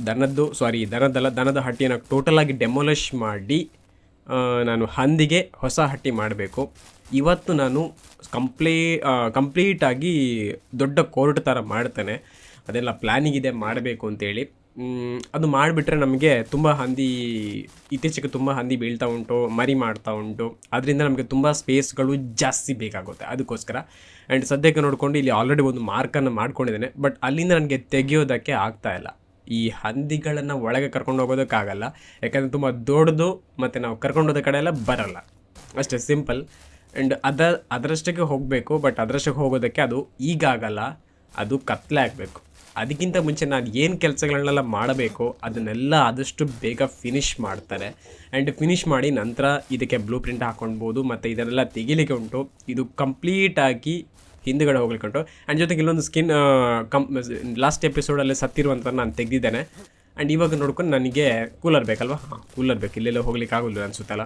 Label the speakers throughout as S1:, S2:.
S1: ದನದ ಹಟ್ಟಿಯನ್ನು ಟೋಟಲಾಗಿ ಡೆಮೊಲಿಷ್ ಮಾಡಿ ನಾನು ಹಂದಿಗೆ ಹೊಸ ಹಟ್ಟಿ ಮಾಡಬೇಕು. ಇವತ್ತು ನಾನು ಕಂಪ್ಲೀಟಾಗಿ ದೊಡ್ಡ ಕೋರ್ಟ್ ಥರ ಮಾಡ್ತೇನೆ. ಅದೆಲ್ಲ ಪ್ಲ್ಯಾನಿಂಗ್ ಇದೆ ಮಾಡಬೇಕು ಅಂತೇಳಿ. ಅದು ಮಾಡಿಬಿಟ್ರೆ ನಮಗೆ ಇತ್ತೀಚೆಗೆ ತುಂಬ ಹಂದಿ ಬೀಳ್ತಾ ಉಂಟು, ಮರಿ ಮಾಡ್ತಾ ಉಂಟು. ಅದರಿಂದ ನಮಗೆ ತುಂಬ ಸ್ಪೇಸ್ಗಳು ಜಾಸ್ತಿ ಬೇಕಾಗುತ್ತೆ. ಅದಕ್ಕೋಸ್ಕರ ಆ್ಯಂಡ್ ಸದ್ಯಕ್ಕೆ ನೋಡಿಕೊಂಡು ಇಲ್ಲಿ ಆಲ್ರೆಡಿ ಒಂದು ಮಾರ್ಕನ್ನು ಮಾಡ್ಕೊಂಡಿದ್ದೇನೆ. ಬಟ್ ಅಲ್ಲಿಂದ ನನಗೆ ತೆಗೆಯೋದಕ್ಕೆ ಆಗ್ತಾಯಿಲ್ಲ. ಈ ಹಂದಿಗಳನ್ನು ಒಳಗೆ ಕರ್ಕೊಂಡು ಹೋಗೋದಕ್ಕಾಗಲ್ಲ, ಯಾಕಂದರೆ ತುಂಬ ದೊಡ್ಡದು ಮತ್ತು ನಾವು ಕರ್ಕೊಂಡು ಹೋದ ಕಡೆ ಎಲ್ಲ ಬರಲ್ಲ. ಅಷ್ಟೇ ಸಿಂಪಲ್. ಆ್ಯಂಡ್ ಅದರಷ್ಟಕ್ಕೆ ಹೋಗಬೇಕು. ಬಟ್ ಅದರಷ್ಟಕ್ಕೆ ಹೋಗೋದಕ್ಕೆ ಅದು ಈಗ ಆಗಲ್ಲ, ಅದು ಕತ್ಲೆ ಆಗಬೇಕು. ಅದಕ್ಕಿಂತ ಮುಂಚೆ ನಾನು ಏನು ಕೆಲಸಗಳನ್ನೆಲ್ಲ ಮಾಡಬೇಕು ಅದನ್ನೆಲ್ಲ ಆದಷ್ಟು ಬೇಗ ಫಿನಿಷ್ ಮಾಡ್ತಾರೆ. ಆ್ಯಂಡ್ ಫಿನಿಷ್ ಮಾಡಿ ನಂತರ ಇದಕ್ಕೆ ಬ್ಲೂ ಪ್ರಿಂಟ್ ಹಾಕ್ಕೊಳ್ಬೋದು ಮತ್ತು ಇದನ್ನೆಲ್ಲ ತೆಗಿಲಿಕ್ಕೆ ಉಂಟು. ಇದು ಕಂಪ್ಲೀಟಾಗಿ ಹಿಂದುಗಡೆ ಹೋಗ್ಲಿಕ್ಕೆ ಉಂಟು. ಆ್ಯಂಡ್ ಜೊತೆಗೆ ಇಲ್ಲೊಂದು ಲಾಸ್ಟ್ ಎಪಿಸೋಡಲ್ಲಿ ಸತ್ತಿರುವಂಥ ನಾನು ತೆಗೆದಿದ್ದೇನೆ. ಆ್ಯಂಡ್ ಇವಾಗ ನೋಡ್ಕೊಂಡು ನನಗೆ ಕೂಲರ್ ಬೇಕಲ್ವ? ಕೂಲರ್ ಬೇಕು. ಇಲ್ಲೆಲ್ಲ ಹೋಗ್ಲಿಕ್ಕೆ ಆಗೋದಿಲ್ಲ ಅನಿಸುತ್ತಲ್ಲ.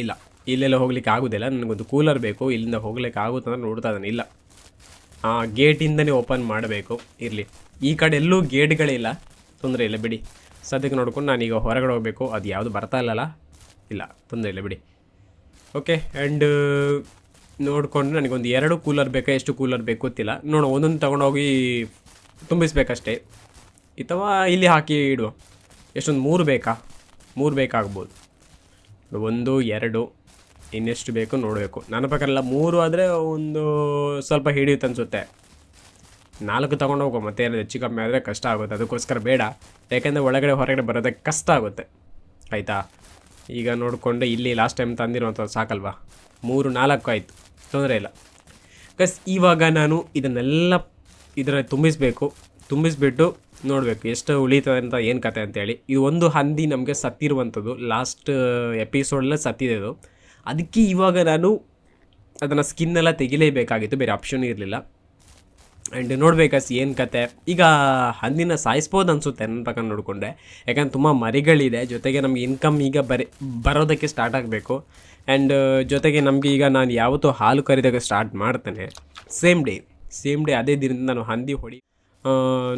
S1: ಇಲ್ಲ, ಇಲ್ಲೆಲ್ಲ ಹೋಗ್ಲಿಕ್ಕೆ ಆಗೋದಿಲ್ಲ. ನನಗೊಂದು ಕೂಲರ್ ಬೇಕು. ಇಲ್ಲಿಂದ ಹೋಗ್ಲಿಕ್ಕೆ ಆಗುತ್ತಂದ್ರೆ ನೋಡ್ತಾ ಇದ್ದಾನೆ. ಇಲ್ಲ, ಗೇಟಿಂದನೇ ಓಪನ್ ಮಾಡಬೇಕು. ಇರಲಿ, ಈ ಕಡೆ ಎಲ್ಲೂ ಗೇಟ್ಗಳಿಲ್ಲ, ತೊಂದರೆ ಇಲ್ಲ ಬಿಡಿ. ಸದ್ಯಕ್ಕೆ ನೋಡ್ಕೊಂಡು ನಾನೀಗ ಹೊರಗಡೆ ಹೋಗಬೇಕು. ಅದು ಯಾವುದು ಬರ್ತಾ ಇಲ್ಲಲ್ಲ? ಇಲ್ಲ, ತೊಂದರೆ ಇಲ್ಲ ಬಿಡಿ. ಓಕೆ. ಆ್ಯಂಡ್ ನೋಡಿಕೊಂಡು ನನಗೊಂದು 2 ಕೂಲರ್ ಬೇಕಾ, ಎಷ್ಟು ಕೂಲರ್ ಬೇಕು ಗೊತ್ತಿಲ್ಲ. ಒಂದೊಂದು ತೊಗೊಂಡೋಗಿ ತುಂಬಿಸ್ಬೇಕಷ್ಟೇ. ಅಥವಾ ಇಲ್ಲಿ ಹಾಕಿ ಇಡುವ. ಎಷ್ಟೊಂದು 3 ಬೇಕಾ? 3 ಬೇಕಾಗ್ಬೋದು. 1 2 ಇನ್ನೆಷ್ಟು ಬೇಕು ನೋಡಬೇಕು. ನನ್ನ ಪ್ರಕಾರ ಎಲ್ಲ 3 ಆದರೆ ಒಂದು ಸ್ವಲ್ಪ ಹಿಡಿಯುತ್ತೆ ಅನಿಸುತ್ತೆ. 4 ತೊಗೊಂಡು ಹೋಗೋ, ಮತ್ತೆ ಏನಾದ್ರು ಹೆಚ್ಚು ಕಮ್ಮಿ ಆದರೆ ಕಷ್ಟ ಆಗುತ್ತೆ. ಅದಕ್ಕೋಸ್ಕರ ಬೇಡ, ಯಾಕೆಂದರೆ ಒಳಗಡೆ ಹೊರಗಡೆ ಬರೋದಕ್ಕೆ ಕಷ್ಟ ಆಗುತ್ತೆ. ಆಯಿತಾ? ಈಗ ನೋಡಿಕೊಂಡೆ ಇಲ್ಲಿ ಲಾಸ್ಟ್ ಟೈಮ್ ತಂದಿರುವಂಥದ್ದು ಸಾಕಲ್ವಾ? 3 4 ಆಯಿತು, ತೊಂದರೆ ಇಲ್ಲ. ಇವಾಗ ನಾನು ಇದರಲ್ಲಿ ತುಂಬಿಸ್ಬಿಟ್ಟು ನೋಡಬೇಕು ಎಷ್ಟು ಉಳಿತದೆ ಅಂತ, ಏನು ಕತೆ ಅಂತೇಳಿ. ಇದು ಒಂದು ಹಂದಿ ನಮಗೆ ಸತ್ತಿರುವಂಥದ್ದು, ಲಾಸ್ಟ್ ಎಪಿಸೋಡಲ್ಲೇ ಸತ್ತಿದೆ ಅದು. ಅದಕ್ಕೆ ಇವಾಗ ನಾನು ಅದನ್ನು ಸ್ಕಿನ್ನೆಲ್ಲ ತೆಗಿಲೇಬೇಕಾಗಿತ್ತು, ಬೇರೆ ಆಪ್ಷನ್ ಇರಲಿಲ್ಲ. ಆ್ಯಂಡ್ ನೋಡಬೇಕಸ್ ಏನು ಕತೆ. ಈಗ ಹಂದಿನ ಸಾಯಿಸ್ಬೋದು ಅನಿಸುತ್ತೆ ನನ್ನ ಪ್ರಕಾರ ನೋಡಿಕೊಂಡೆ, ಯಾಕಂದ್ರೆ ತುಂಬ ಮರಿಗಳಿದೆ. ಜೊತೆಗೆ ನಮಗೆ ಇನ್ಕಮ್ ಈಗ ಬರೋದಕ್ಕೆ ಸ್ಟಾರ್ಟ್ ಆಗಬೇಕು. ಆ್ಯಂಡ್ ಜೊತೆಗೆ ನಮಗೆ ಈಗ ನಾನು ಯಾವತ್ತೂ ಹಾಲು ಕರಿಯೋದಕ್ಕೆ ಸ್ಟಾರ್ಟ್ ಮಾಡ್ತೇನೆ, ಸೇಮ್ ಡೇ ಅದೇ ದಿನದಿಂದ ನಾನು ಹಂದಿ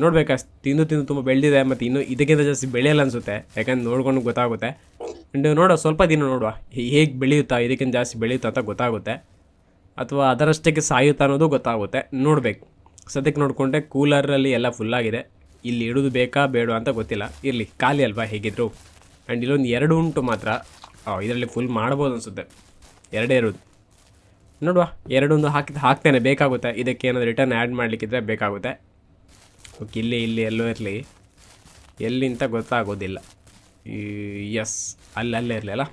S1: ನೋಡ್ಬೇಕಸ್. ತಿಂದು ತುಂಬ ಬೆಳೆದಿದೆ, ಮತ್ತು ಇನ್ನೂ ಇದಕ್ಕಿಂತ ಜಾಸ್ತಿ ಬೆಳೆಯಲ್ಲ ಅನಿಸುತ್ತೆ, ಯಾಕಂದ್ರೆ ನೋಡ್ಕೊಂಡು ಗೊತ್ತಾಗುತ್ತೆ. ಆ್ಯಂಡ್ ಸ್ವಲ್ಪ ದಿನ ನೋಡುವ ಹೇಗೆ ಬೆಳೆಯುತ್ತಾ, ಇದಕ್ಕಿಂತ ಜಾಸ್ತಿ ಬೆಳೆಯುತ್ತಾ ಅಂತ ಗೊತ್ತಾಗುತ್ತೆ, ಅಥವಾ ಅದರಷ್ಟಕ್ಕೆ ಸಾಯುತ್ತಾ ಅನ್ನೋದು ಗೊತ್ತಾಗುತ್ತೆ. ನೋಡಬೇಕು. ಸದ್ಯಕ್ಕೆ ನೋಡಿಕೊಂಡೆ ಕೂಲರಲ್ಲಿ ಎಲ್ಲ ಫುಲ್ಲಾಗಿದೆ. ಇಲ್ಲಿ ಇಡೋದು ಬೇಕಾ ಬೇಡ ಅಂತ ಗೊತ್ತಿಲ್ಲ. ಇರಲಿ, ಖಾಲಿ ಅಲ್ವಾ ಹೇಗಿದ್ರು. ಆ್ಯಂಡ್ ಇಲ್ಲೊಂದು 2 ಉಂಟು ಮಾತ್ರ. ಇದರಲ್ಲಿ ಫುಲ್ ಮಾಡ್ಬೋದು ಅನಿಸುತ್ತೆ. 2 ಇರೋದು ನೋಡುವ. 2 ಹಾಕ್ತೇನೆ, ಬೇಕಾಗುತ್ತೆ. ಇದಕ್ಕೆ ಏನಾದರೂ ರಿಟರ್ನ್ ಆ್ಯಡ್ ಮಾಡಲಿಕ್ಕಿದ್ರೆ ಬೇಕಾಗುತ್ತೆ. ಓಕೆ, ಇಲ್ಲಿ ಎಲ್ಲೋ ಇರಲಿ, ಎಲ್ಲಿಂತ ಗೊತ್ತಾಗೋದಿಲ್ಲ. ಎಸ್, ಅಲ್ಲೇ ಇರಲಿಲ್ಲ.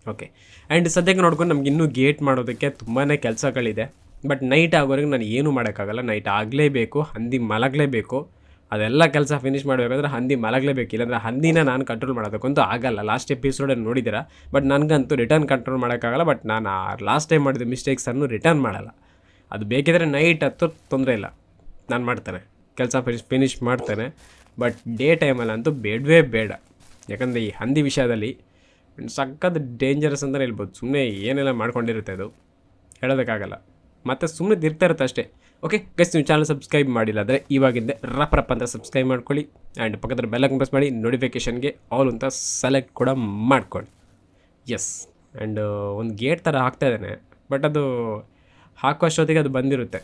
S1: ಓಕೆ. ಆ್ಯಂಡ್ ಸದ್ಯಕ್ಕೆ ನೋಡ್ಕೊಂಡು ನಮ್ಗೆ ಇನ್ನೂ ಗೇಟ್ ಮಾಡೋದಕ್ಕೆ ತುಂಬಾ ಕೆಲಸಗಳಿದೆ. ಬಟ್ ನೈಟ್ ಆಗೋವರೆಗೆ ನಾನು ಏನೂ ಮಾಡೋಕ್ಕಾಗಲ್ಲ. ನೈಟ್ ಆಗಲೇಬೇಕು, ಹಂದಿ ಮಲಗಲೇಬೇಕು. ಅದೆಲ್ಲ ಕೆಲಸ ಫಿನಿಷ್ ಮಾಡಬೇಕಂದ್ರೆ ಹಂದಿ ಮಲಗಲೇಬೇಕು. ಇಲ್ಲಾಂದರೆ ಹಂದಿನ ನಾನು ಕಂಟ್ರೋಲ್ ಮಾಡೋದಕ್ಕಂತೂ ಆಗಲ್ಲ. ಲಾಸ್ಟ್ ಎಪಿಸೋಡನ್ನು ನೋಡಿದ್ದೀರಾ. ಬಟ್ ನನಗಂತೂ ರಿಟರ್ನ್ ಕಂಟ್ರೋಲ್ ಮಾಡೋಕ್ಕಾಗಲ್ಲ. ಬಟ್ ನಾನು ಲಾಸ್ಟ್ ಟೈಮ್ ಮಾಡಿದ ಮಿಸ್ಟೇಕ್ಸನ್ನು ರಿಟರ್ನ್ ಮಾಡಲ್ಲ. ಅದು ಬೇಕಿದ್ರೆ ನೈಟ್ ಹತ್ತು ತೊಂದರೆ ಇಲ್ಲ, ನಾನು ಮಾಡ್ತೇನೆ, ಕೆಲಸ ಫಿನಿಷ್ ಮಾಡ್ತೇನೆ. ಬಟ್ ಡೇ ಟೈಮಲ್ಲಂತೂ ಬೇಡವೇ ಬೇಡ. ಯಾಕಂದರೆ ಈ ಹಂದಿ ವಿಷಯದಲ್ಲಿ ಸಕ್ಕತ್ ಡೇಂಜರಸ್ ಅಂತಲೇ ಹೇಳ್ಬೋದು. ಸುಮ್ಮನೆ ಏನೆಲ್ಲ ಮಾಡ್ಕೊಂಡಿರುತ್ತೆ ಅದು, ಹೇಳೋದಕ್ಕಾಗಲ್ಲ. ಮತ್ತು ಸುಮ್ಮನೆ ಇರ್ತಾ ಇರುತ್ತೆ ಅಷ್ಟೇ. ಓಕೆ ಗೈಸ್, ನೀವು ಚಾನಲ್ ಸಬ್ಸ್ಕ್ರೈಬ್ ಮಾಡಿಲ್ಲ ಅಂದರೆ ಇವಾಗಿಂದ ರಪ್ ಅಂತ ಸಬ್ಸ್ಕ್ರೈಬ್ ಮಾಡ್ಕೊಳ್ಳಿ. ಆ್ಯಂಡ್ ಪಕ್ಕದ ಬೆಲ್ಲಕ್ಕೆ ಪ್ರೆಸ್ ಮಾಡಿ ನೋಟಿಫಿಕೇಷನ್ಗೆ ಆಲ್ ಅಂತ ಸೆಲೆಕ್ಟ್ ಕೂಡ ಮಾಡ್ಕೊಳ್ಳಿ. ಎಸ್. ಆ್ಯಂಡ್ ಒಂದು ಗೇಟ್ ಥರ ಹಾಕ್ತಾಯಿದ್ದಾನೆ, ಬಟ್ ಅದು ಹಾಕುವಷ್ಟೊತ್ತಿಗೆ ಅದು ಬಂದಿರುತ್ತೆ.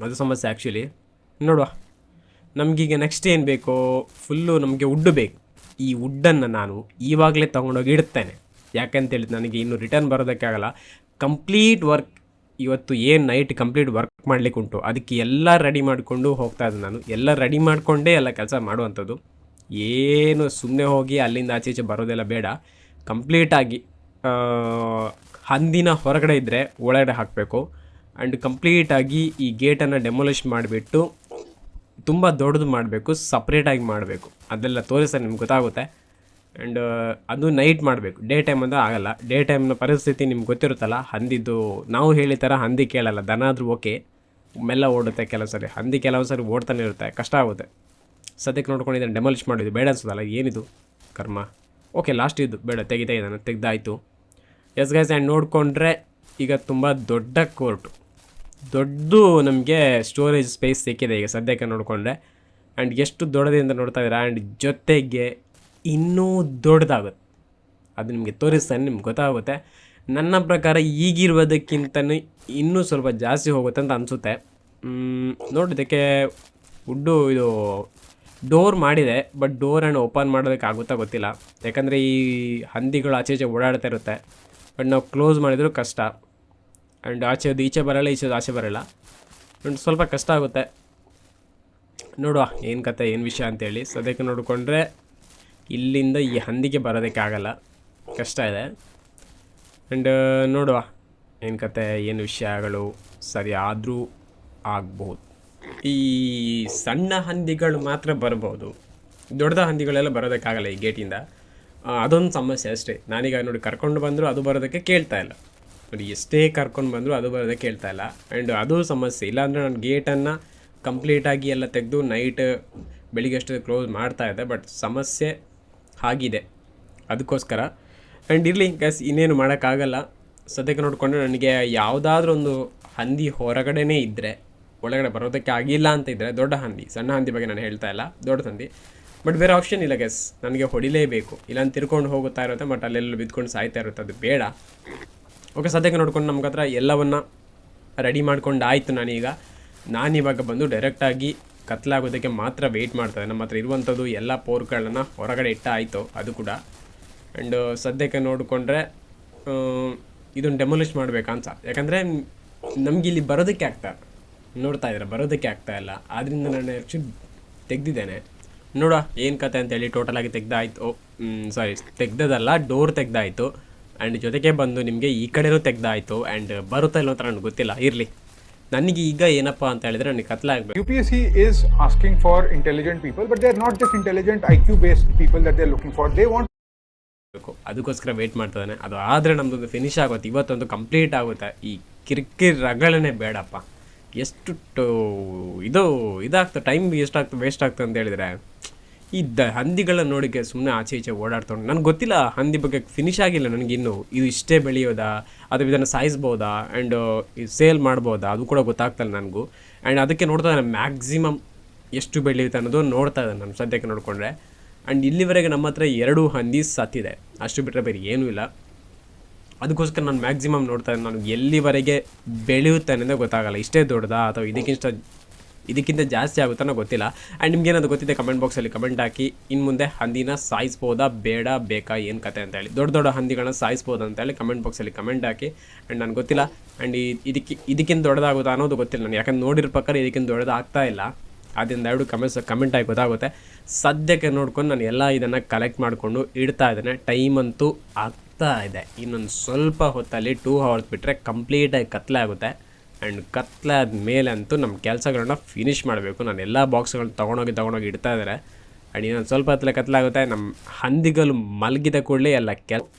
S1: ಅದು ಸಮಸ್ಯೆ ಆ್ಯಕ್ಚುಲಿ. ನೋಡುವ, ನಮಗೀಗ ನೆಕ್ಸ್ಟ್ ಏನು ಬೇಕೋ, ಫುಲ್ಲು ನಮಗೆ ವುಡ್ ಬೇಕು. ಈ ವುಡ್ಡನ್ನು ನಾನು ಇವಾಗಲೇ ತೊಗೊಂಡೋಗಿ ಇಡ್ತೇನೆ. ಯಾಕಂತೇಳಿ ನನಗೆ ಇನ್ನೂ ರಿಟರ್ನ್ ಬರೋದಕ್ಕಾಗಲ್ಲ. ಕಂಪ್ಲೀಟ್ ವರ್ಕ್ ಇವತ್ತು ಏನು ನೈಟ್ ಕಂಪ್ಲೀಟ್ ವರ್ಕ್ ಮಾಡಲಿಕ್ಕೆ ಉಂಟು. ಅದಕ್ಕೆ ಎಲ್ಲ ರೆಡಿ ಮಾಡಿಕೊಂಡು ಹೋಗ್ತಾಯಿದ್ದೆ ನಾನು. ಎಲ್ಲ ರೆಡಿ ಮಾಡಿಕೊಂಡೇ ಎಲ್ಲ ಕೆಲಸ ಮಾಡುವಂಥದ್ದು. ಏನು ಸುಮ್ಮನೆ ಹೋಗಿ ಅಲ್ಲಿಂದ ಆಚೆ ಬರೋದೆಲ್ಲ ಬೇಡ. ಕಂಪ್ಲೀಟಾಗಿ ಹಂದಿನ ಹೊರಗಡೆ ಇದ್ದರೆ ಒಳಗಡೆ ಹಾಕಬೇಕು. ಆ್ಯಂಡ್ ಕಂಪ್ಲೀಟಾಗಿ ಈ ಗೇಟನ್ನು ಡೆಮೊಲಿಷ್ ಮಾಡಿಬಿಟ್ಟು ತುಂಬ ದೊಡ್ಡದು ಮಾಡಬೇಕು, ಸಪ್ರೇಟಾಗಿ ಮಾಡಬೇಕು. ಅದೆಲ್ಲ ತೋರಿಸ್ತಾರೆ, ನಿಮ್ಗೆ ಗೊತ್ತಾಗುತ್ತೆ. ಆ್ಯಂಡ್ ಅದು ನೈಟ್ ಮಾಡಬೇಕು, ಡೇ ಟೈಮ್ ಅಂದರೆ ಆಗಲ್ಲ. ಡೇ ಟೈಮ್ನ ಪರಿಸ್ಥಿತಿ ನಿಮ್ಗೆ ಗೊತ್ತಿರುತ್ತಲ್ಲ. ಹಂದಿದ್ದು ನಾವು ಹೇಳಿ ಥರ ಹಂದಿ ಕೇಳಲ್ಲ. ದನ ಆದರೂ ಓಕೆ, ಮೆಲ್ಲ ಓಡುತ್ತೆ ಕೆಲವು ಸರಿ. ಹಂದಿ ಕೆಲವು ಸರಿ ಓಡ್ತಾನೆ ಇರುತ್ತೆ, ಕಷ್ಟ ಆಗುತ್ತೆ. ಸದ್ಯಕ್ಕೆ ನೋಡ್ಕೊಂಡಿದ್ದಾನೆ, ಡೆಮಾಲಿಷ್ ಮಾಡಿದ್ದು ಬೇಡ ಅನ್ಸೋದಲ್ಲ. ಏನಿದು ಕರ್ಮ. ಓಕೆ, ಲಾಸ್ಟ್ ಇದು ಬೇಡ, ತೆಗ್ದಾಯಿತು. Yes guys. ಆ್ಯಂಡ್ ನೋಡಿಕೊಂಡ್ರೆ ಈಗ ತುಂಬ ದೊಡ್ಡ ಕೋರ್ಟು, ದೊಡ್ಡದು ನಮಗೆ ಸ್ಟೋರೇಜ್ ಸ್ಪೇಸ್ ಸಿಕ್ಕಿದೆ ಈಗ ಸದ್ಯಕ್ಕೆ ನೋಡಿಕೊಂಡ್ರೆ. ಆ್ಯಂಡ್ ಎಷ್ಟು ದೊಡ್ಡದೆ ಅಂತ ನೋಡ್ತಾ ಇದ್ದೀರಾ. ಆ್ಯಂಡ್ ಜೊತೆಗೆ ಇನ್ನೂ ದೊಡ್ಡದಾಗುತ್ತೆ, ಅದು ನಿಮಗೆ ತೋರಿಸ್ತಾನೆ, ನಿಮ್ಗೆ ಗೊತ್ತಾಗುತ್ತೆ. ನನ್ನ ಪ್ರಕಾರ ಈಗಿರುವುದಕ್ಕಿಂತಲೂ ಇನ್ನೂ ಸ್ವಲ್ಪ ಜಾಸ್ತಿ ಹೋಗುತ್ತೆ ಅಂತ ಅನಿಸುತ್ತೆ. ನೋಡೋದಕ್ಕೆ ವುಡ್ಡು ಇದು ಡೋರ್ ಮಾಡಿದೆ, ಬಟ್ ಡೋರ್ ಆ್ಯಂಡ್ ಓಪನ್ ಮಾಡೋದಕ್ಕೆ ಆಗುತ್ತಾ ಗೊತ್ತಿಲ್ಲ, ಯಾಕಂದರೆ ಈ ಹಂದಿಗಳು ಆಚೆ ಈಚೆ ಓಡಾಡ್ತಾ ಇರುತ್ತೆ. ಬಟ್ ನಾವು ಕ್ಲೋಸ್ ಮಾಡಿದರೂ ಕಷ್ಟ. ಆ್ಯಂಡ್ ಆಚೆದು ಈಚೆ ಬರೋಲ್ಲ, ಈಚೆದು ಆಚೆ ಬರೋಲ್ಲ. ಆ್ಯಂಡ್ ಸ್ವಲ್ಪ ಕಷ್ಟ ಆಗುತ್ತೆ. ನೋಡುವ ಏನು ಕತೆ ಏನು ವಿಷಯ ಅಂತೇಳಿ. ಸದ್ಯಕ್ಕೆ ನೋಡಿಕೊಂಡ್ರೆ ಇಲ್ಲಿಂದ ಈ ಹಂದಿಗೆ ಬರೋದಕ್ಕೆ ಆಗಲ್ಲ, ಕಷ್ಟ ಇದೆ. ಆ್ಯಂಡ್ ನೋಡುವ ಏನು ಕತೆ ಏನು ವಿಷಯಗಳು ಸರಿ ಆದರೂ ಆಗ್ಬೋದು. ಈ ಸಣ್ಣ ಹಂದಿಗಳು ಮಾತ್ರ ಬರ್ಬೋದು, ದೊಡ್ಡ ಹಂದಿಗಳೆಲ್ಲ ಬರೋದಕ್ಕಾಗಲ್ಲ ಈ ಗೇಟಿಂದ. ಅದೊಂದು ಸಮಸ್ಯೆ ಅಷ್ಟೇ. ನಾನೀಗ ನೋಡಿ ಕರ್ಕೊಂಡು ಬಂದರೂ ಅದು ಬರೋದಕ್ಕೆ ಕೇಳ್ತಾ ಇಲ್ಲ, ನೋಡಿ ಎಷ್ಟೇ ಕರ್ಕೊಂಡು ಬಂದರೂ ಅದು ಬರೋದಕ್ಕೆ ಕೇಳ್ತಾ ಇಲ್ಲ. ಆ್ಯಂಡ್ ಅದು ಸಮಸ್ಯೆ. ಇಲ್ಲಾಂದರೆ ನಾನು ಗೇಟನ್ನು ಕಂಪ್ಲೀಟಾಗಿ ಎಲ್ಲ ತೆಗೆದು ನೈಟ್ ಬೆಳಿಗ್ಗೆ ಅಷ್ಟು ಕ್ಲೋಸ್ ಮಾಡ್ತಾಯಿದ್ದೆ. ಬಟ್ ಸಮಸ್ಯೆ ಆಗಿದೆ, ಅದಕ್ಕೋಸ್ಕರ. ಆ್ಯಂಡ್ ಇರಲಿ ಗೈಸ್, ಇನ್ನೇನು ಮಾಡೋಕ್ಕಾಗಲ್ಲ. ಸದ್ಯಕ್ಕೆ ನೋಡಿಕೊಂಡ್ರೆ ನನಗೆ ಯಾವುದಾದ್ರೂ ಒಂದು ಹಂದಿ ಹೊರಗಡೆನೇ ಇದ್ದರೆ, ಒಳಗಡೆ ಬರೋದಕ್ಕೆ ಆಗಿಲ್ಲ ಅಂತ ಇದ್ದರೆ, ದೊಡ್ಡ ಹಂದಿ, ಸಣ್ಣ ಹಂದಿ ಬಗ್ಗೆ ನಾನು ಹೇಳ್ತಾ ಇಲ್ಲ, ದೊಡ್ಡ ಹಂದಿ. ಬಟ್ ಬೇರೆ ಆಪ್ಷನ್ ಇಲ್ಲ ಗೈಸ್, ನನಗೆ ಹೊಡಿಲೇಬೇಕು, ಇಲ್ಲಾಂತ ತಿರ್ಕೊಂಡು ಹೋಗುತ್ತಾ ಇರುತ್ತೆ, ಬಟ್ ಅಲ್ಲೆಲ್ಲ ಬಿದ್ಕೊಂಡು ಸಾಯ್ತಾ ಇರುತ್ತೆ, ಅದು ಬೇಡ. ಓಕೆ, ಸದ್ಯಕ್ಕೆ ನೋಡ್ಕೊಂಡು ನಮ್ಮ ಹತ್ರ ಎಲ್ಲವನ್ನು ರೆಡಿ ಮಾಡ್ಕೊಂಡು ಆಯಿತು. ನಾನಿವಾಗ ಬಂದು ಡೈರೆಕ್ಟಾಗಿ ಕತ್ಲಾಗೋದಕ್ಕೆ ಮಾತ್ರ ವೆಯ್ಟ್ ಮಾಡ್ತಾರೆ. ನಮ್ಮ ಹತ್ರ ಇರುವಂಥದ್ದು ಎಲ್ಲ ಪೋರ್ಗಳನ್ನು ಹೊರಗಡೆ ಆಯಿತು ಅದು ಕೂಡ. ಆ್ಯಂಡ್ ಸದ್ಯಕ್ಕೆ ನೋಡಿಕೊಂಡ್ರೆ ಇದನ್ನು ಡೆಮೊಲಿಷ್ ಮಾಡಬೇಕಂತ, ಯಾಕಂದರೆ ನಮಗಿಲ್ಲಿ ಇಲ್ಲಿ ಬರೋದಕ್ಕೆ ನೋಡ್ತಾ ಇದ್ದಾರೆ, ಬರೋದಕ್ಕೆ ಆಗ್ತಾಯಿಲ್ಲ. ಆದ್ದರಿಂದ ನಾನು ಆ್ಯಕ್ಚುಲಿ ತೆಗ್ದಿದ್ದೇನೆ. ನೋಡುವ ಏನು ಕತೆ ಅಂತೇಳಿ. ಟೋಟಲಾಗಿ ತೆಗ್ದಾಯಿತು, ತೆಗ್ದದಲ್ಲ, ಡೋರ್ ತೆಗ್ದಾಯಿತು. ಆ್ಯಂಡ್ ಜೊತೆಗೆ ಬಂದು ನಿಮಗೆ ಈ ಕಡೆಯೂ ತೆಗ್ದಾಯಿತು. ಆ್ಯಂಡ್ ಬರುತ್ತಾ ಇಲ್ಲ ಅಂತ ನನಗೆ ಗೊತ್ತಿಲ್ಲ, ಇರಲಿ. ನನಗೆ ಈಗ ಏನಪ್ಪ ಅಂತ ಹೇಳಿದ್ರೆ ನನಗೆ ಕತ್ಲಾಗಬೇಕು.
S2: UPSC is asking for intelligent people, but they are not just intelligent IQ based people that they are looking for. They want,
S1: ಅದಕ್ಕೋಸ್ಕರ ವೆಯ್ಟ್ ಮಾಡ್ತಾನೆ. ಅದು ಆದರೆ ನಮ್ಮದೊಂದು ಫಿನಿಶ್ ಆಗುತ್ತೆ, ಇವತ್ತೊಂದು ಕಂಪ್ಲೀಟ್ ಆಗುತ್ತೆ. ಈ ಕಿರಿಕಿರಿ ರಗಳೇ ಬೇಡಪ್ಪ. ಎಷ್ಟು ಇದಾಗ್ತದೆ, ಟೈಮ್ ಎಷ್ಟಾಗ್ತದೆ, ವೇಸ್ಟ್ ಆಗ್ತದೆ ಅಂತ ಹೇಳಿದರೆ, ಈ ಹಂದಿಗಳನ್ನ ನೋಡಿಕೆ ಸುಮ್ಮನೆ ಆಚೆ ಈಚೆ ಓಡಾಡ್ಕೊಂಡು, ನನಗೆ ಗೊತ್ತಿಲ್ಲ ಹಂದಿ ಬಗ್ಗೆ, ಫಿನಿಶ್ ಆಗಿಲ್ಲ ನನಗಿನ್ನೂ. ಇದು ಇಷ್ಟೇ ಬೆಳೆಯೋದಾ ಅಥವಾ ಇದನ್ನು ಸಾಯಿಸ್ಬೋದಾ ಆ್ಯಂಡ್ ಸೇಲ್ ಮಾಡ್ಬೋದಾ ಅದು ಕೂಡ ಗೊತ್ತಾಗ್ತಲ್ಲ ನನಗೂ. ಆ್ಯಂಡ್ ಅದಕ್ಕೆ ನೋಡ್ತಾ ಇದ್ದಾನೆ ಮ್ಯಾಕ್ಸಿಮಮ್ ಎಷ್ಟು ಬೆಳೆಯುತ್ತೆ ಅನ್ನೋದು ನೋಡ್ತಾ ಇದ್ದಾನೆ ನಾನು ಸದ್ಯಕ್ಕೆ ನೋಡಿಕೊಂಡ್ರೆ. ಆ್ಯಂಡ್ ಇಲ್ಲಿವರೆಗೆ ನಮ್ಮ ಹತ್ರ 2 ಹಂದಿ ಸತ್ತಿದೆ, ಅಷ್ಟು ಬಿಟ್ಟರೆ ಬೇರೆ ಏನೂ ಇಲ್ಲ. ಅದಕ್ಕೋಸ್ಕರ ನಾನು ಮ್ಯಾಕ್ಸಿಮಮ್ ನೋಡ್ತಾ ಇದ್ದೀನಿ, ನನಗೆ ಎಲ್ಲಿವರೆಗೆ ಬೆಳೆಯುತ್ತೆ ಅನ್ನೋದೇ ಗೊತ್ತಾಗಲ್ಲ. ಇಷ್ಟೇ ದೊಡ್ಡದಾ ಅಥವಾ ಇದಕ್ಕಿಂತ ಜಾಸ್ತಿ ಆಗುತ್ತಾ ಅನ್ನೋ ಗೊತ್ತಿಲ್ಲ. ಆ್ಯಂಡ್ ನಿಮ್ಗೇನಾದ್ರು ಗೊತ್ತಿದೆ ಕಮೆಂಟ್ ಬಾಕ್ಸಲ್ಲಿ ಕಮೆಂಟ್ ಹಾಕಿ. ಇನ್ನು ಮುಂದೆ ಹಂದಿನ ಸಾಯಿಸ್ಬೋದಾ ಬೇಕಾ ಏನು ಕತೆ ಅಂತೇಳಿ, ದೊಡ್ಡ ಹಂದಿಗಳನ್ನ ಸಾಯಿಸ್ಬೋದಾ ಅಂತೇಳಿ ಕಮೆಂಟ್ ಬಾಕ್ಸಲ್ಲಿ ಕಮೆಂಟ್ ಹಾಕಿ. ಆ್ಯಂಡ್ ನನಗೆ ಗೊತ್ತಿಲ್ಲ. ಆ್ಯಂಡ್ ಇದಕ್ಕಿಂತ ದೊಡ್ಡದಾಗುತ್ತಾ ಅನ್ನೋದು ಗೊತ್ತಿಲ್ಲ ನನಗೆ, ಯಾಕಂದ್ರೆ ನೋಡಿರೋ ಪ್ರಕಾರ ಇದಕ್ಕಿಂತ ದೊಡ್ಡದಾಗ್ತಾ ಇಲ್ಲ. ಅದರಿಂದ 2 ಕಮೆಂಟ್ ಆಗಿ ಗೊತ್ತಾಗುತ್ತೆ. ಸದ್ಯಕ್ಕೆ ನೋಡ್ಕೊಂಡು ನಾನು ಎಲ್ಲ ಇದನ್ನು ಕಲೆಕ್ಟ್ ಮಾಡಿಕೊಂಡು ಇಡ್ತಾ ಇದ್ದೇನೆ. ಟೈಮ್ ಅಂತೂ ಆಗ್ತಾ ಇದೆ, ಇನ್ನೊಂದು ಸ್ವಲ್ಪ ಹೊತ್ತಲ್ಲಿ 2 ಅವರ್ಸ್ ಬಿಟ್ಟರೆ ಕಂಪ್ಲೀಟಾಗಿ ಕತ್ಲೆ ಆಗುತ್ತೆ. ಆ್ಯಂಡ್ ಕತ್ಲೆ ಆದಮೇಲೆ ಅಂತೂ ನಮ್ಮ ಕೆಲಸಗಳನ್ನ ಫಿನಿಷ್ ಮಾಡಬೇಕು. ನಾನು ಎಲ್ಲ ಬಾಕ್ಸ್ಗಳನ್ನ ತೊಗೊಂಡೋಗಿ ಇಡ್ತಾ ಇದ್ದಾರೆ. ಆ್ಯಂಡ್ ಇನ್ನೊಂದು ಸ್ವಲ್ಪ ಹೊತ್ತಲ್ಲೇ ಕತ್ಲಾಗುತ್ತೆ. ನಮ್ಮ ಹಂದಿಗಳು ಮಲಗಿದ ಕೂಡಲೇ ಎಲ್ಲ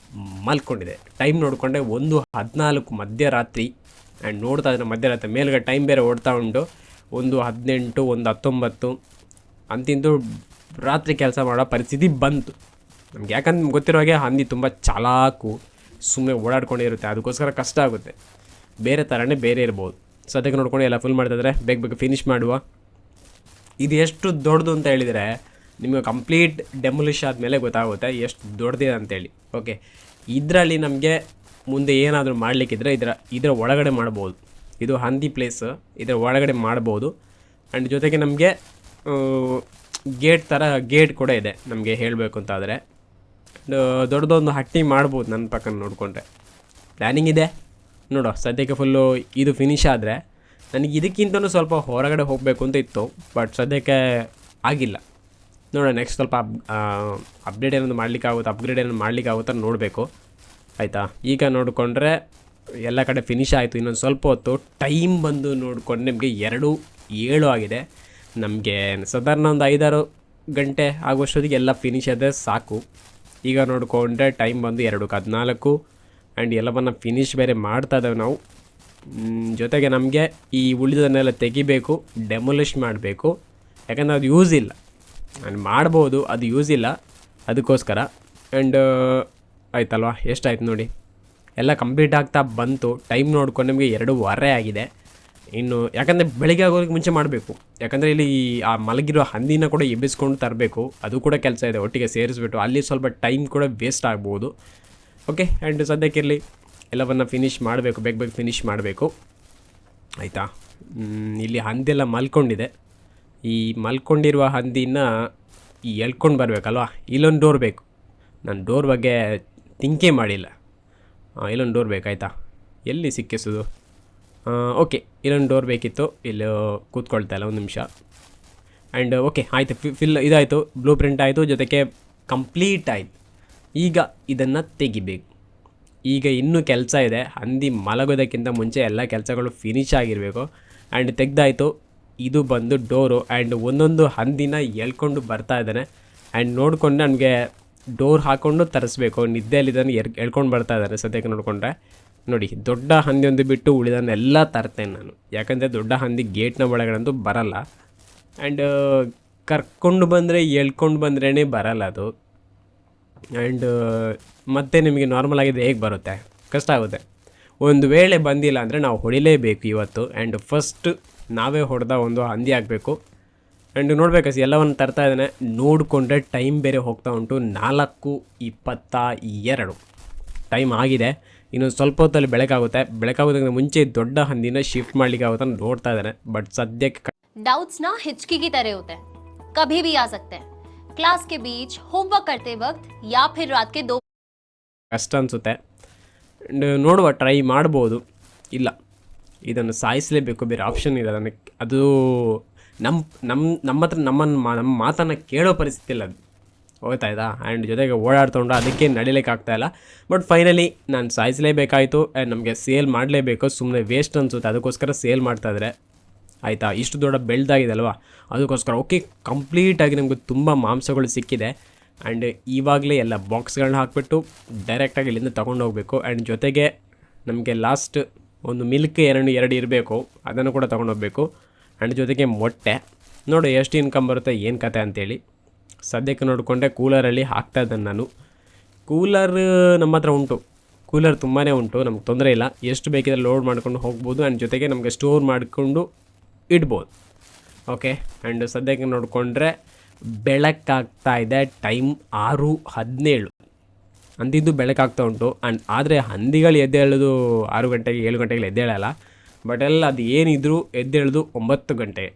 S1: ಮಲ್ಕೊಂಡಿದೆ. ಟೈಮ್ ನೋಡಿಕೊಂಡೆ 1:14 ಮಧ್ಯರಾತ್ರಿ. ಆ್ಯಂಡ್ ನೋಡ್ತಾ ಇದ್ದಾರೆ ಮಧ್ಯರಾತ್ರಿ, ಮೇಲ್ಗಡೆ ಟೈಮ್ ಬೇರೆ ಓಡ್ತಾ ಉಂಟು, 1:18, 1:19 ಅಂತಿಂದು ರಾತ್ರಿ ಕೆಲಸ ಮಾಡೋ ಪರಿಸ್ಥಿತಿ ಬಂತು ನಮ್ಗೆ. ಯಾಕಂದ್ರೆ ನಿಮ್ಗೆ ಗೊತ್ತಿರೋ ಹಾಗೆ ಹಂದಿ ತುಂಬ ಚಾಲಾಕು, ಸುಮ್ಮನೆ ಓಡಾಡ್ಕೊಂಡಿರುತ್ತೆ, ಅದಕ್ಕೋಸ್ಕರ ಕಷ್ಟ ಆಗುತ್ತೆ. ಬೇರೆ ಥರನೇ ಬೇರೆ ಇರ್ಬೋದು. ಸದ್ಯಕ್ಕೆ ನೋಡ್ಕೊಂಡು ಎಲ್ಲ ಫುಲ್ ಮಾಡ್ತಿದ್ರೆ ಬೇಗ ಫಿನಿಷ್ ಮಾಡುವ. ಇದು ಎಷ್ಟು ದೊಡ್ಡದು ಅಂತ ಹೇಳಿದರೆ ನಿಮಗೆ ಕಂಪ್ಲೀಟ್ ಡೆಮೊಲಿಷ್ ಆದಮೇಲೆ ಗೊತ್ತಾಗುತ್ತೆ ಎಷ್ಟು ದೊಡ್ಡದಿದೆ ಅಂತೇಳಿ. ಓಕೆ, ಇದರಲ್ಲಿ ನಮಗೆ ಮುಂದೆ ಏನಾದರೂ ಮಾಡಲಿಕ್ಕಿದ್ರೆ ಇದರ ಒಳಗಡೆ ಮಾಡ್ಬೋದು. ಇದು ಹಂದಿ ಪ್ಲೇಸ್, ಇದರ ಒಳಗಡೆ ಮಾಡ್ಬೋದು. ಆ್ಯಂಡ್ ಜೊತೆಗೆ ನಮಗೆ ಗೇಟ್ ಕೂಡ ಇದೆ ನಮಗೆ ಹೇಳಬೇಕು ಅಂತಾದರೆ. ದೊಡ್ಡದೊಂದು ಹಟ್ಟಿ ಮಾಡ್ಬೋದು ನನ್ನ ಪಕ್ಕ ನೋಡಿಕೊಂಡ್ರೆ. ಪ್ಲ್ಯಾನಿಂಗ್ ಇದೆ ನೋಡೋ. ಸದ್ಯಕ್ಕೆ ಫುಲ್ಲು ಇದು ಫಿನಿಶ್ ಆದರೆ ನನಗೆ ಇದಕ್ಕಿಂತಲೂ ಸ್ವಲ್ಪ ಹೊರಗಡೆ ಹೋಗಬೇಕು ಅಂತ ಇತ್ತು, ಬಟ್ ಸದ್ಯಕ್ಕೆ ಆಗಿಲ್ಲ. ನೋಡೋಣ ನೆಕ್ಸ್ಟ್ ಸ್ವಲ್ಪ ಅಪ್ಡೇಟ್ ಏನಾದ್ರು ಅಪ್ಗ್ರೇಡ್ ಏನಾದ್ರು ಮಾಡಲಿಕ್ಕಾಗುತ್ತಾ ನೋಡಬೇಕು, ಆಯಿತಾ. ಈಗ ನೋಡಿಕೊಂಡ್ರೆ ಎಲ್ಲ ಕಡೆ ಫಿನಿಶ್ ಆಯಿತು. ಇನ್ನೊಂದು ಸ್ವಲ್ಪ ಹೊತ್ತು ಟೈಮ್ ಬಂದು ನೋಡಿಕೊಂಡು ನಿಮಗೆ 2:07 ಆಗಿದೆ. ನಮಗೆ ಸಾಧಾರಣ ಒಂದು 5-6 ಗಂಟೆ ಆಗುವಷ್ಟೊತ್ತಿಗೆ ಎಲ್ಲ ಫಿನಿಶ್ ಆದರೆ ಸಾಕು. ಈಗ ನೋಡಿಕೊಂಡ್ರೆ ಟೈಮ್ ಬಂದು 2:14. ಆ್ಯಂಡ್ ಎಲ್ಲವನ್ನು ಫಿನಿಶ್ ಬೇರೆ ಮಾಡ್ತಾ ಇದ್ದೇವೆ ನಾವು. ಜೊತೆಗೆ ನಮಗೆ ಈ ಉಳಿದನ್ನೆಲ್ಲ ತೆಗಿಬೇಕು, ಡೆಮೊಲಿಷ್ ಮಾಡಬೇಕು. ಯಾಕಂದರೆ ಅದು ಯೂಸ್ ಇಲ್ಲ, ನಾನು ಮಾಡ್ಬೋದು, ಅದು ಯೂಸ್ ಇಲ್ಲ, ಅದಕ್ಕೋಸ್ಕರ. ಆ್ಯಂಡ್ ಆಯ್ತಲ್ವಾ, ಎಷ್ಟಾಯ್ತು ನೋಡಿ, ಎಲ್ಲ ಕಂಪ್ಲೀಟ್ ಆಗ್ತಾ ಬಂತು. ಟೈಮ್ ನೋಡ್ಕೊಂಡು ನಿಮಗೆ 2:15 ಆಗಿದೆ. ಇನ್ನು ಯಾಕಂದರೆ ಬೆಳಗ್ಗೆ ಆಗೋದಕ್ಕೆ ಮುಂಚೆ ಮಾಡಬೇಕು, ಯಾಕಂದರೆ ಇಲ್ಲಿ ಆ ಮಲಗಿರೋ ಹಂದಿನ ಕೂಡ ಎಬ್ಬಿಸ್ಕೊಂಡು ತರಬೇಕು, ಅದು ಕೂಡ ಕೆಲಸ ಇದೆ ಒಟ್ಟಿಗೆ ಸೇರಿಸ್ಬಿಟ್ಟು, ಅಲ್ಲಿ ಸ್ವಲ್ಪ ಟೈಮ್ ಕೂಡ ವೇಸ್ಟ್ ಆಗ್ಬೋದು. ಓಕೆ, ಆ್ಯಂಡ್ ಸದ್ಯಕ್ಕಿರಲಿ ಎಲ್ಲವನ್ನು ಫಿನಿಷ್ ಮಾಡಬೇಕು, ಬೇಗ ಬೇಗ ಫಿನಿಷ್ ಮಾಡಬೇಕು ಆಯಿತಾ. ಇಲ್ಲಿ ಹಂದೆಲ್ಲ ಮಲ್ಕೊಂಡಿದೆ, ಈ ಮಲ್ಕೊಂಡಿರುವ ಹಂದಿನ ಎಳ್ಕೊಂಡು ಬರಬೇಕಲ್ವ. ಇಲ್ಲೊಂದು ಡೋರ್ ಬೇಕು, ನಾನು ಡೋರ್ ಬಗ್ಗೆ ಥಿಂಕೇ ಮಾಡಿಲ್ಲ. ಇಲ್ಲೊಂದು ಡೋರ್ ಬೇಕಾಯ್ತಾ, ಎಲ್ಲಿ ಸಿಕ್ಕಿಸೋದು. ಓಕೆ, ಇಲ್ಲೊಂದು ಡೋರ್ ಬೇಕಿತ್ತು, ಇಲ್ಲಿ ಕೂತ್ಕೊಳ್ತಾ ಇಲ್ಲ, ಒಂದು ನಿಮಿಷ. ಆ್ಯಂಡ್ ಓಕೆ ಆಯಿತು, ಇದಾಯಿತು, ಬ್ಲೂ ಪ್ರಿಂಟ್ ಆಯಿತು, ಜೊತೆಗೆ ಕಂಪ್ಲೀಟ್ ಆಯಿತು. ಈಗ ಇದನ್ನು ತೆಗಿಬೇಕು. ಈಗ ಇನ್ನೂ ಕೆಲಸ ಇದೆ, ಹಂದಿ ಮಲಗೋದಕ್ಕಿಂತ ಮುಂಚೆ ಎಲ್ಲ ಕೆಲಸಗಳು ಫಿನಿಶ್ ಆಗಿರಬೇಕು. ಆ್ಯಂಡ್ ತೆಗ್ದಾಯಿತು, ಇದು ಬಂದು ಡೋರು. ಆ್ಯಂಡ್ ಒಂದೊಂದು ಹಂದಿನ ಎಳ್ಕೊಂಡು ಬರ್ತಾ ಇದ್ದಾನೆ. ಆ್ಯಂಡ್ ನೋಡಿಕೊಂಡು ನನಗೆ ಡೋರ್ ಹಾಕ್ಕೊಂಡು ತರಿಸ್ಬೇಕು, ನಿದ್ದೆಯಲ್ಲಿದ್ದಾನೆ, ಎಳ್ಕೊಂಡು ಬರ್ತಾ ಇದ್ದಾನೆ ಸದ್ಯಕ್ಕೆ ನೋಡಿಕೊಂಡ್ರೆ. ನೋಡಿ, ದೊಡ್ಡ ಹಂದಿ ಒಂದು ಬಿಟ್ಟು ಉಳಿದನ್ನೆಲ್ಲ ತರ್ತೇನೆ ನಾನು, ಯಾಕಂದರೆ ದೊಡ್ಡ ಹಂದಿ ಗೇಟ್ನ ಒಳಗಡೆಂತೂ ಬರಲ್ಲ. ಆ್ಯಂಡ್ ಕರ್ಕೊಂಡು ಬಂದರೆ ಎಳ್ಕೊಂಡು ಬಂದ್ರೇ ಬರಲ್ಲ ಅದು. ಆ್ಯಂಡ್ ಮತ್ತೆ ನಿಮಗೆ ನಾರ್ಮಲ್ ಆಗಿದೆ ಹೇಗೆ ಬರುತ್ತೆ, ಕಷ್ಟ ಆಗುತ್ತೆ. ಒಂದು ವೇಳೆ ಬಂದಿಲ್ಲ ಅಂದರೆ ನಾವು ಹೊಡಿಲೇಬೇಕು ಇವತ್ತು. ಆ್ಯಂಡ್ ಫಸ್ಟ್ ನಾವೇ ಹೊಡೆದ ಒಂದು ಹಂದಿ ಆಗಬೇಕು. ಆ್ಯಂಡ್ ನೋಡಬೇಕು ಎಲ್ಲವನ್ನು ತರ್ತಾ ಇದ್ದಾನೆ. ನೋಡಿಕೊಂಡ್ರೆ ಟೈಮ್ ಬೇರೆ ಹೋಗ್ತಾ ಉಂಟು, 4:22 ಟೈಮ್ ಆಗಿದೆ. ಇನ್ನು ಸ್ವಲ್ಪ ಹೊತ್ತಲ್ಲಿ ಬೆಳಕಾಗೋದಕ್ಕಿಂತ ಮುಂಚೆ ದೊಡ್ಡ ಹಂದಿನ ಶಿಫ್ಟ್ ಮಾಡಲಿಕ್ಕೆ ಆಗುತ್ತೆ ನೋಡ್ತಾ ಇದ್ದಾನೆ. ಬಟ್ ಸದ್ಯಕ್ಕೆ
S3: डाउट्स ना हिचकी की तरह होते हैं, कभी भी आ सकते हैं, क्लास के बीच, होमवर्क करते वक्त या फिर रात के 2
S1: ಕಷ್ಟ ಅನಿಸುತ್ತೆ. ಆ್ಯಂಡ್ ನೋಡುವ, ಟ್ರೈ ಮಾಡ್ಬೋದು. ಇಲ್ಲ, ಇದನ್ನು ಸಾಯಿಸಲೇಬೇಕು, ಬೇರೆ ಆಪ್ಷನ್ ಇಲ್ಲ ನನಗೆ. ಅದು ನಮ್ಮ ಹತ್ರ ನಮ್ಮ ಮಾತನ್ನು ಕೇಳೋ ಪರಿಸ್ಥಿತಿ ಇಲ್ಲ ಅದು, ಹೋಗ್ತಾಯಿದ್ದಾ. ಆ್ಯಂಡ್ ಜೊತೆಗೆ ಓಡಾಡ್ಕೊಂಡು ಅದಕ್ಕೆ ನಡಿಲಿಕ್ಕೆ ಆಗ್ತಾಯಿಲ್ಲ. ಬಟ್ ಫೈನಲಿ ನಾನು ಸಾಯಿಸಲೇಬೇಕಾಯಿತು. ಆ್ಯಂಡ್ ನಮಗೆ ಸೇಲ್ ಮಾಡಲೇಬೇಕು, ಸುಮ್ಮನೆ ವೇಸ್ಟ್ ಅನಿಸುತ್ತೆ, ಅದಕ್ಕೋಸ್ಕರ ಸೇಲ್ ಮಾಡ್ತಾಯಿದ್ರೆ ಆಯಿತಾ. ಇಷ್ಟು ದೊಡ್ಡ ಬೆಳ್ದಾಗಿದೆ ಅಲ್ವಾ, ಅದಕ್ಕೋಸ್ಕರ. ಓಕೆ, ಕಂಪ್ಲೀಟಾಗಿ ನಮಗೆ ತುಂಬ ಮಾಂಸಗಳು ಸಿಕ್ಕಿದೆ. ಆ್ಯಂಡ್ ಇವಾಗಲೇ ಎಲ್ಲ ಬಾಕ್ಸ್ಗಳನ್ನ ಹಾಕಿಬಿಟ್ಟು ಡೈರೆಕ್ಟಾಗಿ ಇಲ್ಲಿಂದ ತೊಗೊಂಡು ಹೋಗಬೇಕು. ಆ್ಯಂಡ್ ಜೊತೆಗೆ ನಮಗೆ ಲಾಸ್ಟ್ ಒಂದು ಮಿಲ್ಕ್ ಎರಡು ಇರಬೇಕು, ಅದನ್ನು ಕೂಡ ತೊಗೊಂಡು ಹೋಗಬೇಕು. ಆ್ಯಂಡ್ ಜೊತೆಗೆ ಮೊಟ್ಟೆ. ನೋಡಿ ಎಷ್ಟು ಇನ್ಕಮ್ ಬರುತ್ತೆ, ಏನು ಕತೆ ಅಂತೇಳಿ. ಸದ್ಯಕ್ಕೆ ನೋಡಿಕೊಂಡೆ ಕೂಲರಲ್ಲಿ ಹಾಕ್ತಾಯಿದ್ದಾನೆ ನಾನು. ಕೂಲರ್ ನಮ್ಮ ಹತ್ರ ಉಂಟು, ಕೂಲರ್ ತುಂಬಾ ಉಂಟು, ನಮ್ಗೆ ತೊಂದರೆ ಇಲ್ಲ. ಎಷ್ಟು ಬೇಕಿದ್ರೆ ಲೋಡ್ ಮಾಡ್ಕೊಂಡು ಹೋಗ್ಬೋದು. ಆ್ಯಂಡ್ ಜೊತೆಗೆ ನಮಗೆ ಸ್ಟೋರ್ ಮಾಡಿಕೊಂಡು ಇಡ್ಬೋದು. ಓಕೆ, ಆ್ಯಂಡ್ ಸದ್ಯಕ್ಕೆ ನೋಡಿಕೊಂಡ್ರೆ ಬೆಳಕಾಗ್ತಾ ಇದೆ, ಟೈಮ್ 6:17. ಹಂದಿದ್ದು ಬೆಳಕಾಗ್ತಾ ಉಂಟು. ಆ್ಯಂಡ್ ಆದರೆ ಹಂದಿಗಳು ಎದ್ದೇಳೋದು 6 ಗಂಟೆಗೆ 7 ಗಂಟೆಗೆ ಎದ್ದೇಳಲ್ಲ. ಬಟ್ ಎಲ್ಲ ಅದು ಏನಿದ್ರು ಎದ್ದೇಳೋದು 9 ಗಂಟೆಗೆ.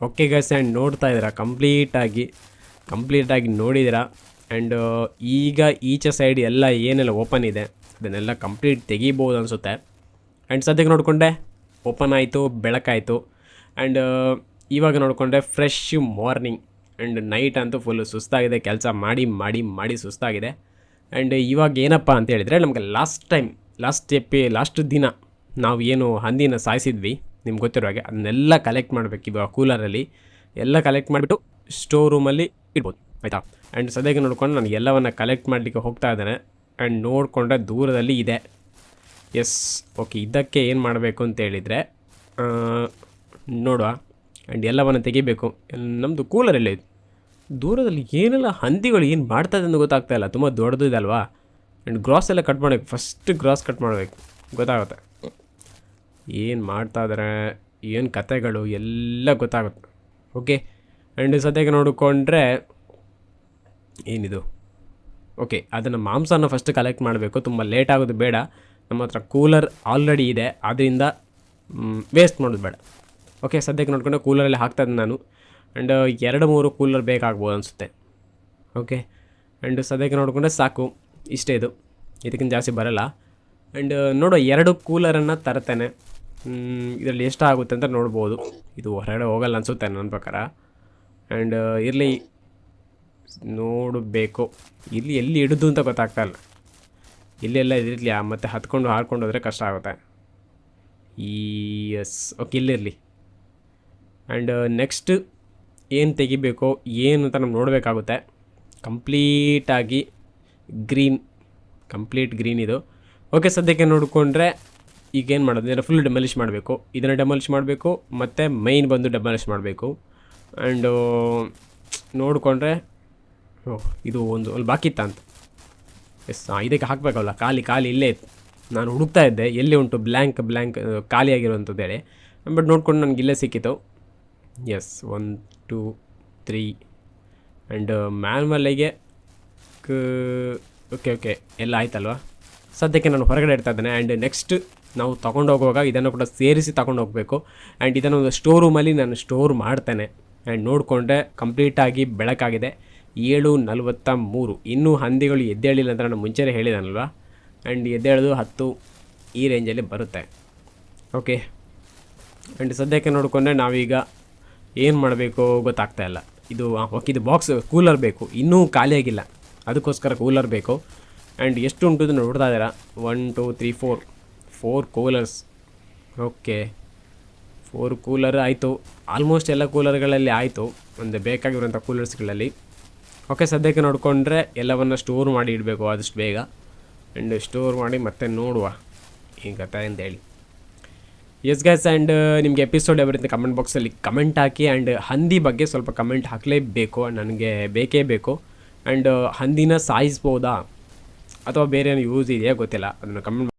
S1: ಓಕೆ ಗೈಸ್, ಆ್ಯಂಡ್ ನೋಡ್ತಾ ಇದ್ದೀರಾ ಕಂಪ್ಲೀಟಾಗಿ ನೋಡಿದ್ದೀರಾ. ಆ್ಯಂಡ್ ಈಗ ಈಚೆ ಸೈಡ್ ಎಲ್ಲ ಏನೆಲ್ಲ ಓಪನ್ ಇದೆ ಅದನ್ನೆಲ್ಲ ಕಂಪ್ಲೀಟ್ ತೆಗಿಬೋದು ಅನಿಸುತ್ತೆ. ಆ್ಯಂಡ್ ಸದ್ಯಕ್ಕೆ ನೋಡಿಕೊಂಡೆ ಓಪನ್ ಆಯಿತು, ಬೆಳಕಾಯಿತು. ಆ್ಯಂಡ್ ಇವಾಗ ನೋಡಿಕೊಂಡೆ ಫ್ರೆಶ್ ಮಾರ್ನಿಂಗ್. ಆ್ಯಂಡ್ ನೈಟ್ ಅಂತೂ ಫುಲ್ಲು ಸುಸ್ತಾಗಿದೆ, ಕೆಲಸ ಮಾಡಿ ಸುಸ್ತಾಗಿದೆ. ಆ್ಯಂಡ್ ಇವಾಗ ಏನಪ್ಪ ಅಂತ ಹೇಳಿದರೆ, ನಮಗೆ ಲಾಸ್ಟ್ ದಿನ ನಾವು ಏನು ಹಂದಿನ ಸಾಯಿಸಿದ್ವಿ ನಿಮ್ಗೆ ಗೊತ್ತಿರೋ ಹಾಗೆ, ಅದನ್ನೆಲ್ಲ ಕಲೆಕ್ಟ್ ಮಾಡಬೇಕು ಇವಾಗ ಕೂಲರಲ್ಲಿ. ಎಲ್ಲ ಕಲೆಕ್ಟ್ ಮಾಡಿಬಿಟ್ಟು ಸ್ಟೋರ್ ರೂಮಲ್ಲಿ ಇಡ್ಬೋದು ಆಯಿತಾ. ಆ್ಯಂಡ್ ಸದ್ಯಕ್ಕೆ ನೋಡ್ಕೊಂಡು ನಾನು ಎಲ್ಲವನ್ನು ಕಲೆಕ್ಟ್ ಮಾಡಲಿಕ್ಕೆ ಹೋಗ್ತಾ ಇದ್ದೇನೆ. ಆ್ಯಂಡ್ ನೋಡಿಕೊಂಡ್ರೆ ದೂರದಲ್ಲಿ ಇದೆ. ಎಸ್, ಓಕೆ, ಇದಕ್ಕೆ ಏನು ಮಾಡಬೇಕು ಅಂತ ಹೇಳಿದರೆ ನೋಡುವ. ಆ್ಯಂಡ್ ಎಲ್ಲವನ್ನು ತೆಗಿಬೇಕು. ನಮ್ಮದು ಕೂಲರ್ ಎಲ್ಲ ಇದೆ ದೂರದಲ್ಲಿ. ಏನೆಲ್ಲ ಹಂದಿಗಳು ಏನು ಮಾಡ್ತಾಯಿದೆ ಅಂತ ಗೊತ್ತಾಗ್ತಾಯಿಲ್ಲ, ತುಂಬ ದೊಡ್ಡದಿದೆ ಅಲ್ವಾ. ಆ್ಯಂಡ್ ಗ್ರಾಸ್ ಎಲ್ಲ ಕಟ್ ಮಾಡಬೇಕು, ಫಸ್ಟ್ ಗ್ರಾಸ್ ಕಟ್ ಮಾಡಬೇಕು, ಗೊತ್ತಾಗುತ್ತೆ ಏನು ಮಾಡ್ತಾ ಇದ್ದಾರೆ, ಏನು ಕತೆಗಳು ಎಲ್ಲ ಗೊತ್ತಾಗುತ್ತೆ. ಓಕೆ, ಆ್ಯಂಡ್ ಸದ್ಯಕ್ಕೆ ನೋಡಿಕೊಂಡ್ರೆ ಏನಿದು. ಓಕೆ, ಅದನ್ನು ಮಾಂಸನ ಫಸ್ಟ್ ಕಲೆಕ್ಟ್ ಮಾಡಬೇಕು, ತುಂಬ ಲೇಟ್ ಆಗೋದು ಬೇಡ. ನಮ್ಮ ಹತ್ರ ಕೂಲರ್ ಆಲ್ರೆಡಿ ಇದೆ, ಅದರಿಂದ ವೇಸ್ಟ್ ಮಾಡೋದು ಬೇಡ. ಓಕೆ, ಸದ್ಯಕ್ಕೆ ನೋಡಿಕೊಂಡು ಕೂಲರಲ್ಲಿ ಹಾಕ್ತಾಯಿದ್ದೆ ನಾನು. ಆ್ಯಂಡ್ 2-3 ಕೂಲರ್ ಬೇಕಾಗ್ಬೋದು ಅನಿಸುತ್ತೆ. ಓಕೆ, ಆ್ಯಂಡ್ ಸದ್ಯಕ್ಕೆ ನೋಡಿಕೊಂಡ್ರೆ ಸಾಕು, ಇಷ್ಟೇ ಇದು, ಇದಕ್ಕಿಂತ ಜಾಸ್ತಿ ಬರೋಲ್ಲ. ಆ್ಯಂಡ್ ನೋಡೋ 2 ಕೂಲರನ್ನು ತರ್ತೇನೆ. ಇದರಲ್ಲಿ ಎಷ್ಟಾಗುತ್ತೆ ಅಂತ ನೋಡ್ಬೋದು. ಇದು ಹೊರಗಡೆ ಹೋಗಲ್ಲ ಅನಿಸುತ್ತೆ ನನ್ನ ಪ್ರಕಾರ. ಆ್ಯಂಡ್ ಇರಲಿ, ನೋಡಬೇಕು ಇಲ್ಲಿ ಎಲ್ಲಿ ಹಿಡಿದು ಅಂತ ಗೊತ್ತಾಗ್ತಾಯಿಲ್ಲ. ಇಲ್ಲೆಲ್ಲ ಇದಿರಲಿ, ಮತ್ತು ಹತ್ಕೊಂಡು ಹಾರ್ಕೊಂಡು ಹೋದರೆ ಕಷ್ಟ ಆಗುತ್ತೆ. ಎಸ್, ಓಕೆ, ಇಲ್ಲಿರಲಿ. ಆ್ಯಂಡ್ ನೆಕ್ಸ್ಟ್ ಏನು ತೆಗಿಬೇಕೋ ಏನು ಅಂತ ನಮ್ಗೆ ನೋಡಬೇಕಾಗುತ್ತೆ. ಕಂಪ್ಲೀಟಾಗಿ ಕಂಪ್ಲೀಟ್ ಗ್ರೀನ್ ಇದು. ಓಕೆ, ಸದ್ಯಕ್ಕೆ ನೋಡಿಕೊಂಡ್ರೆ ಈಗೇನು ಮಾಡೋದು, ಇದನ್ನು ಫುಲ್ ಡೆಮಾಲಿಷ್ ಮಾಡಬೇಕು. ಇದನ್ನು ಡೆಮಾಲಿಷ್ ಮಾಡಬೇಕು, ಮತ್ತು ಮೈನ್ ಬಂದು ಡೆಮಾಲಿಷ್ ಮಾಡಬೇಕು. ಆ್ಯಂಡು ನೋಡಿಕೊಂಡ್ರೆ ಇದು ಒಂದು ಬಾಕಿ ಇತ್ತ ಅಂತ. ಎಸ್, ಇದಕ್ಕೆ ಹಾಕಬೇಕಲ್ಲ, ಖಾಲಿ ಇಲ್ಲೇ ಇತ್ತು. ನಾನು ಹುಡುಕ್ತಾ ಇದ್ದೆ ಎಲ್ಲಿ ಉಂಟು ಬ್ಲ್ಯಾಂಕ್ ಖಾಲಿಯಾಗಿರುವಂಥದ್ದು ಹೇಳಿ. ಬಟ್ ನೋಡ್ಕೊಂಡು ನನಗೆ ಇಲ್ಲೇ ಸಿಕ್ಕಿತು. ಎಸ್ 1 2 3 ಆ್ಯಂಡ್ ಮ್ಯಾನ್ಯುವಲ್ಲಿಗೆ ಓಕೆ ಎಲ್ಲ ಆಯ್ತಲ್ವ. ಸದ್ಯಕ್ಕೆ ನಾನು ಹೊರಗಡೆ ಇಡ್ತಾ ಇದ್ದೇನೆ. ಆ್ಯಂಡ್ ನೆಕ್ಸ್ಟ್ ನಾವು ತೊಗೊಂಡು ಹೋಗುವಾಗ ಇದನ್ನು ಕೂಡ ಸೇರಿಸಿ ತಗೊಂಡು ಹೋಗಬೇಕು. ಆ್ಯಂಡ್ ಇದನ್ನು ಒಂದು ಸ್ಟೋರ್ ರೂಮಲ್ಲಿ ನಾನು ಸ್ಟೋರ್ ಮಾಡ್ತೇನೆ. ಆ್ಯಂಡ್ ನೋಡಿಕೊಂಡ್ರೆ ಕಂಪ್ಲೀಟಾಗಿ ಬೆಳಕಾಗಿದೆ. 7:43. ಇನ್ನೂ ಹಂದಿಗಳು ಎದ್ದೇಳಿಲ್ಲ ಅಂತ ನಾನು ಮುಂಚೆನೇ ಹೇಳಿದಾನಲ್ವ. ಆ್ಯಂಡ್ ಎದ್ದೇಳೋದು 10 ಈ ರೇಂಜಲ್ಲಿ ಬರುತ್ತೆ. ಓಕೆ. ಆ್ಯಂಡ್ ಸದ್ಯಕ್ಕೆ ನೋಡಿಕೊಂಡ್ರೆ ನಾವೀಗ ಏನು ಮಾಡಬೇಕು ಗೊತ್ತಾಗ್ತಾಯಿಲ್ಲ. ಓಕೆ, ಇದು ಬಾಕ್ಸ್ ಕೂಲರ್ ಬೇಕು, ಇನ್ನೂ ಖಾಲಿಯಾಗಿಲ್ಲ, ಅದಕ್ಕೋಸ್ಕರ ಕೂಲರ್ ಬೇಕು. ಆ್ಯಂಡ್ ಎಷ್ಟು ಉಂಟು ಇದು ನೋಡ್ತಾ ಇದ್ದೀರಾ. 1 2 3 4 ಕೂಲರ್ಸ್. ಓಕೆ, 4 ಕೂಲರ್ ಆಯಿತು. ಆಲ್ಮೋಸ್ಟ್ ಎಲ್ಲ ಕೂಲರ್ಗಳಲ್ಲಿ ಆಯಿತು, ಒಂದು ಬೇಕಾಗಿರುವಂಥ ಕೂಲರ್ಸ್ಗಳಲ್ಲಿ. ಓಕೆ, ಸದ್ಯಕ್ಕೆ ನೋಡಿಕೊಂಡ್ರೆ ಎಲ್ಲವನ್ನು ಸ್ಟೋರ್ ಮಾಡಿ ಇಡಬೇಕು ಆದಷ್ಟು ಬೇಗ. ಆ್ಯಂಡ್ ಸ್ಟೋರ್ ಮಾಡಿ ಮತ್ತೆ ನೋಡುವ ಈಗ ಅಂತೇಳಿ. ಎಸ್ ಗೈಸ್, ಆ್ಯಂಡ್ ನಿಮಗೆ ಎಪಿಸೋಡ್ ಯಾವ ರೀತಿ ಕಮೆಂಟ್ ಬಾಕ್ಸಲ್ಲಿ ಕಮೆಂಟ್ ಹಾಕಿ. ಆ್ಯಂಡ್ ಹಂದಿ ಬಗ್ಗೆ ಸ್ವಲ್ಪ ಕಮೆಂಟ್ ಹಾಕಲೇಬೇಕು, ನನಗೆ ಬೇಕೇ ಬೇಕು. ಆ್ಯಂಡ್ ಹಂದಿನ ಸಾಯಿಸ್ಬೋದಾ ಅಥವಾ ಬೇರೆ ಏನು ಯೂಸ್ ಇದೆಯಾ ಗೊತ್ತಿಲ್ಲ, ಅದನ್ನು ಕಮೆಂಟ್